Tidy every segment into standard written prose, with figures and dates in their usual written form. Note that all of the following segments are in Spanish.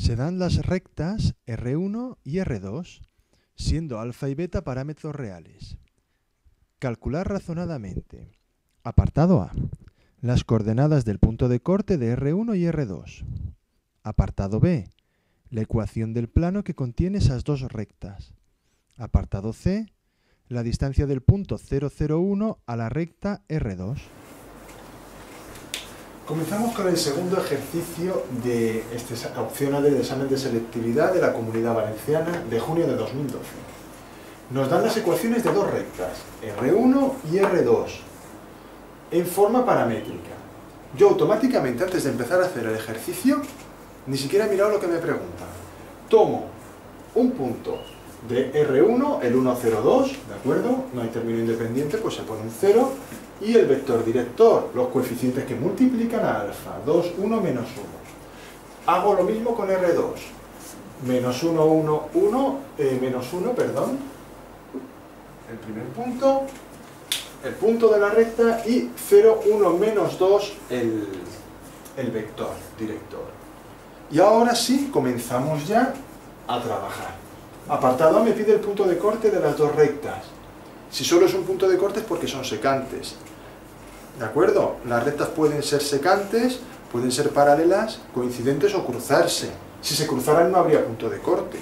Se dan las rectas R1 y R2, siendo alfa y beta parámetros reales. Calcular razonadamente. Apartado A. Las coordenadas del punto de corte de R1 y R2. Apartado B. La ecuación del plano que contiene esas dos rectas. Apartado C. La distancia del punto 0,01 a la recta R2. Comenzamos con el segundo ejercicio de opcional del examen de selectividad de la Comunidad Valenciana de junio de 2012. Nos dan las ecuaciones de dos rectas, R1 y R2, en forma paramétrica. Yo automáticamente, antes de empezar a hacer el ejercicio, ni siquiera he mirado lo que me preguntan. Tomo un punto de R1, el 1, 0, 2, ¿de acuerdo? No hay término independiente, pues se pone un 0. Y el vector director, los coeficientes que multiplican a alfa, 2, 1, menos 1. Hago lo mismo con R2. Menos 1, 1, 1, menos 1, perdón. El primer punto, el punto de la recta y 0, 1, menos 2, el vector director. Y ahora sí, comenzamos ya a trabajar. Apartado A me pide el punto de corte de las dos rectas. Si solo es un punto de corte es porque son secantes. ¿De acuerdo? Las rectas pueden ser secantes, pueden ser paralelas, coincidentes o cruzarse. Si se cruzaran no habría punto de corte.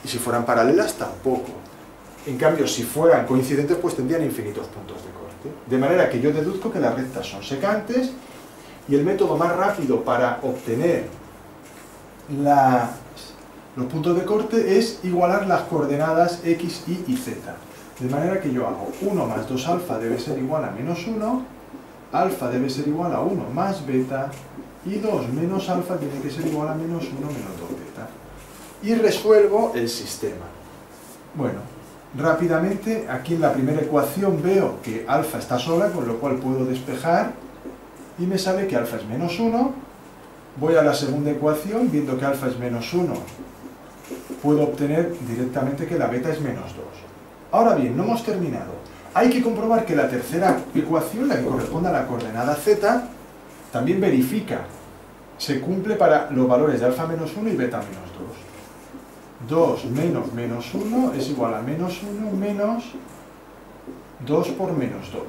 Y si fueran paralelas tampoco. En cambio, si fueran coincidentes, pues tendrían infinitos puntos de corte. De manera que yo deduzco que las rectas son secantes y el método más rápido para obtener los puntos de corte es igualar las coordenadas x, y z. De manera que yo hago 1 más 2 alfa debe ser igual a menos 1, alfa debe ser igual a 1 más beta, y 2 menos alfa tiene que ser igual a menos 1 menos 2 beta. Y resuelvo el sistema. Bueno, rápidamente, aquí en la primera ecuación veo que alfa está sola, con lo cual puedo despejar, y me sale que alfa es menos 1. Voy a la segunda ecuación, viendo que alfa es menos 1, puedo obtener directamente que la beta es menos 2. Ahora bien, no hemos terminado. Hay que comprobar que la tercera ecuación, la que corresponde a la coordenada z, también verifica. Se cumple para los valores de alfa menos 1 y beta menos 2. 2 menos menos 1 es igual a menos 1 menos 2 por menos 2.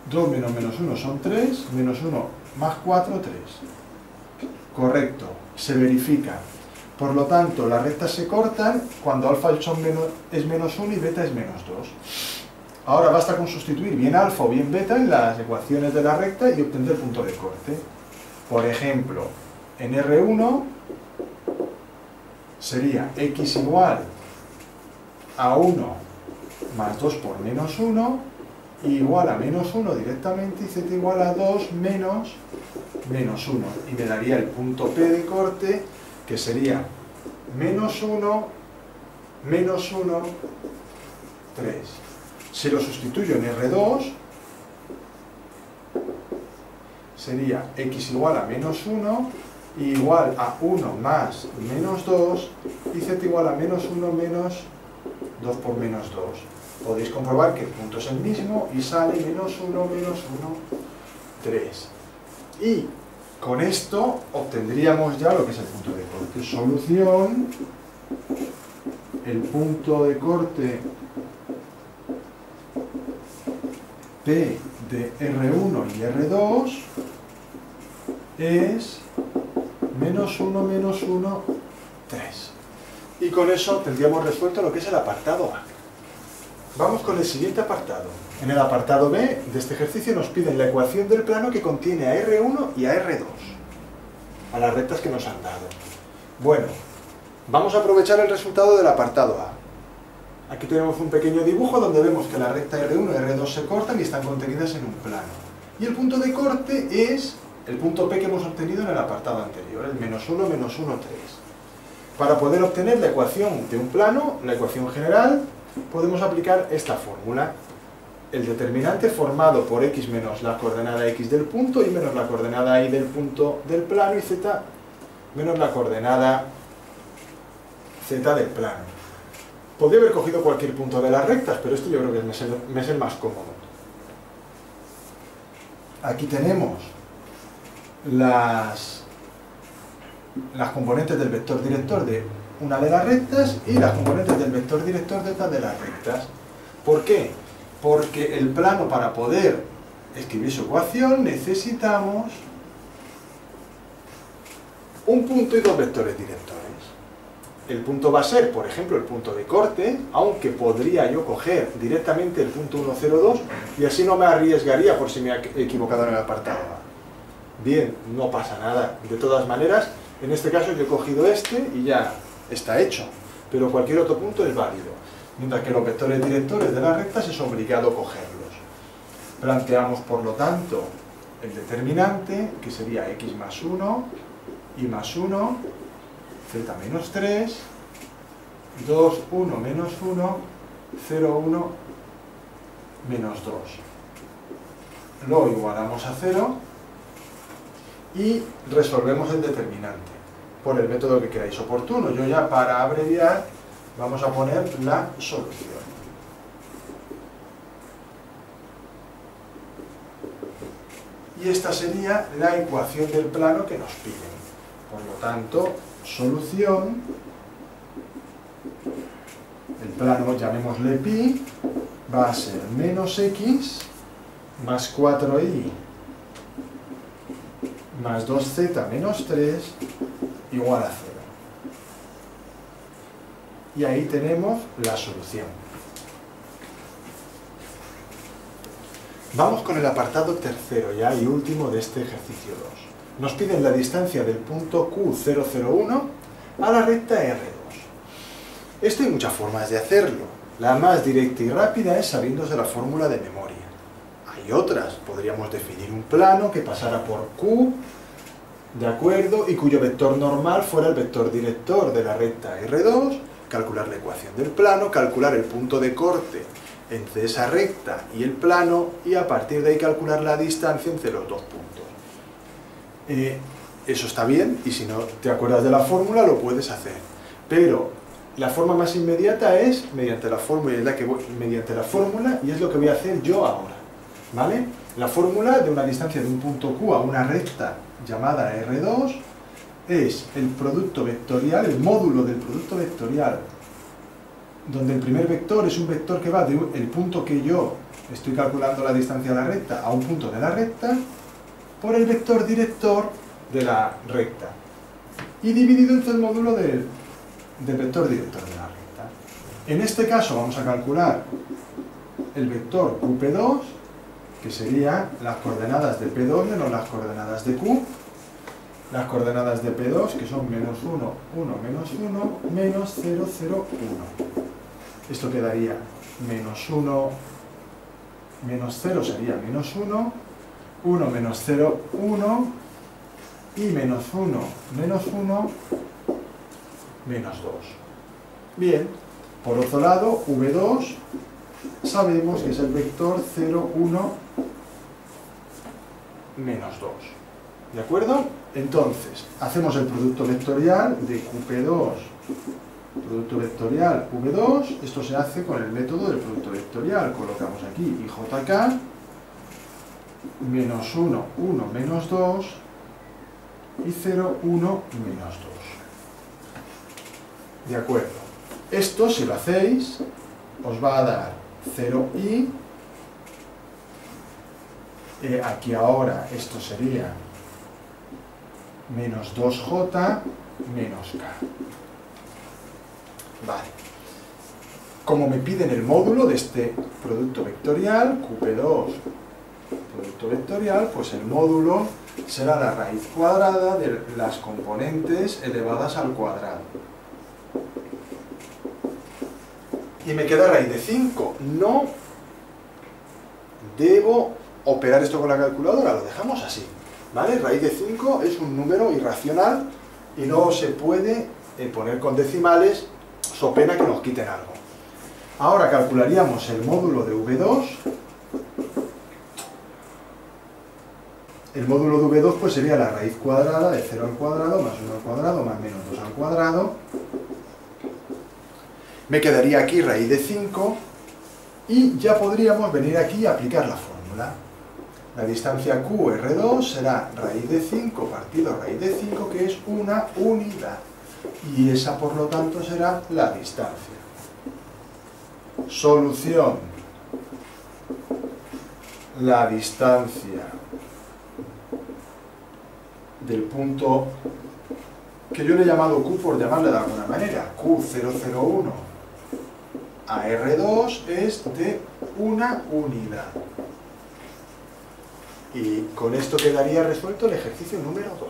2 menos menos 1 son 3, menos 1 más 4, 3. Correcto, se verifica. Por lo tanto, las rectas se cortan cuando alfa es menos 1 y beta es menos 2. Ahora basta con sustituir bien alfa o bien beta en las ecuaciones de la recta y obtener el punto de corte. Por ejemplo, en R1 sería x igual a 1 más 2 por menos 1, igual a menos 1 directamente, y z igual a 2 menos menos 1. Y me daría el punto P de corte, que sería menos 1, menos 1, 3. Si lo sustituyo en R2, sería x igual a menos 1, igual a 1 más menos 2, y z igual a menos 1 menos 2 por menos 2. Podéis comprobar que el punto es el mismo y sale menos 1, menos 1, 3. Y con esto obtendríamos ya lo que es el punto de corte. Solución, el punto de corte P de R1 y R2 es menos 1, menos 1, 3. Y con eso tendríamos resuelto lo que es el apartado A. Vamos con el siguiente apartado. En el apartado B de este ejercicio nos piden la ecuación del plano que contiene a R1 y a R2, a las rectas que nos han dado. Bueno, vamos a aprovechar el resultado del apartado A. Aquí tenemos un pequeño dibujo donde vemos que la recta R1 y R2 se cortan y están contenidas en un plano. Y el punto de corte es el punto P que hemos obtenido en el apartado anterior, el menos 1, menos 1, 3. Para poder obtener la ecuación de un plano, la ecuación general, podemos aplicar esta fórmula. El determinante formado por x menos la coordenada x del punto y menos la coordenada y del punto del plano, y z menos la coordenada z del plano. Podría haber cogido cualquier punto de las rectas, pero este yo creo que me es el más cómodo. Aquí tenemos las las componentes del vector director de una de las rectas y las componentes del vector director de otra de las rectas. ¿Por qué? Porque el plano, para poder escribir su ecuación, necesitamos un punto y dos vectores directores. El punto va a ser, por ejemplo, el punto de corte, aunque podría yo coger directamente el punto 1, 0, 2 y así no me arriesgaría por si me he equivocado en el apartado A. Bien, no pasa nada. De todas maneras, en este caso yo he cogido este y ya está hecho, pero cualquier otro punto es válido, mientras que los vectores directores de las rectas es obligado cogerlos. Planteamos, por lo tanto, el determinante, que sería x más 1, y más 1, z menos 3, 2, 1, menos 1, 0, 1, menos 2. Lo igualamos a 0 y resolvemos el determinante por el método que queráis oportuno. Yo ya, para abreviar, vamos a poner la solución. Y esta sería la ecuación del plano que nos piden. Por lo tanto, solución, el plano, llamémosle pi, va a ser menos x más 4y más 2z menos 3 igual a 0. Y ahí tenemos la solución. Vamos con el apartado tercero ya y último de este ejercicio 2. Nos piden la distancia del punto Q001 a la recta R2. Esto hay muchas formas de hacerlo. La más directa y rápida es sabiéndose la fórmula de memoria. Hay otras. Podríamos definir un plano que pasara por Q, ¿de acuerdo? Y cuyo vector normal fuera el vector director de la recta R2, calcular la ecuación del plano, calcular el punto de corte entre esa recta y el plano y a partir de ahí calcular la distancia entre los dos puntos. Eso está bien y si no te acuerdas de la fórmula lo puedes hacer. Pero la forma más inmediata es mediante la fórmula y es lo que voy a hacer yo ahora. ¿Vale? La fórmula de una distancia de un punto Q a una recta llamada R2 es el producto vectorial, el módulo del producto vectorial, donde el primer vector es un vector que va del punto que yo estoy calculando la distancia de la recta a un punto de la recta, por el vector director de la recta, y dividido entre el módulo del vector director de la recta. En este caso vamos a calcular el vector QP2, que sería las coordenadas de P2 menos las coordenadas de Q, las coordenadas de P2, que son menos 1, 1, menos 1, menos 0, 0, 1. Esto quedaría menos 1, menos 0 sería menos 1, 1 menos 0, 1, y menos 1, menos 1, menos 2. Bien, por otro lado, V2 sabemos que es el vector 0, 1, menos 2. ¿De acuerdo? Entonces, hacemos el producto vectorial de QP2, producto vectorial V2, esto se hace con el método del producto vectorial, colocamos aquí IJK, menos 1, 1, menos 2, y 0, 1, menos 2. ¿De acuerdo? Esto, si lo hacéis, os va a dar 0i, aquí ahora esto sería menos 2j menos k. Vale. Como me piden el módulo de este producto vectorial, QP2, producto vectorial, pues el módulo será la raíz cuadrada de las componentes elevadas al cuadrado. Y me queda raíz de 5. No debo operar esto con la calculadora, lo dejamos así. ¿Vale? Raíz de 5 es un número irracional y no se puede poner con decimales, so pena que nos quiten algo. Ahora calcularíamos el módulo de V2. El módulo de V2 pues sería la raíz cuadrada de 0 al cuadrado más 1 al cuadrado más menos 2 al cuadrado. Me quedaría aquí raíz de 5 y ya podríamos venir aquí y aplicar la fórmula. La distancia Q, R2, será raíz de 5 partido raíz de 5, que es una unidad. Y esa, por lo tanto, será la distancia. Solución. La distancia del punto que yo le he llamado Q por llamarle de alguna manera, Q001 a R2 es de una unidad. Y con esto quedaría resuelto el ejercicio número 2.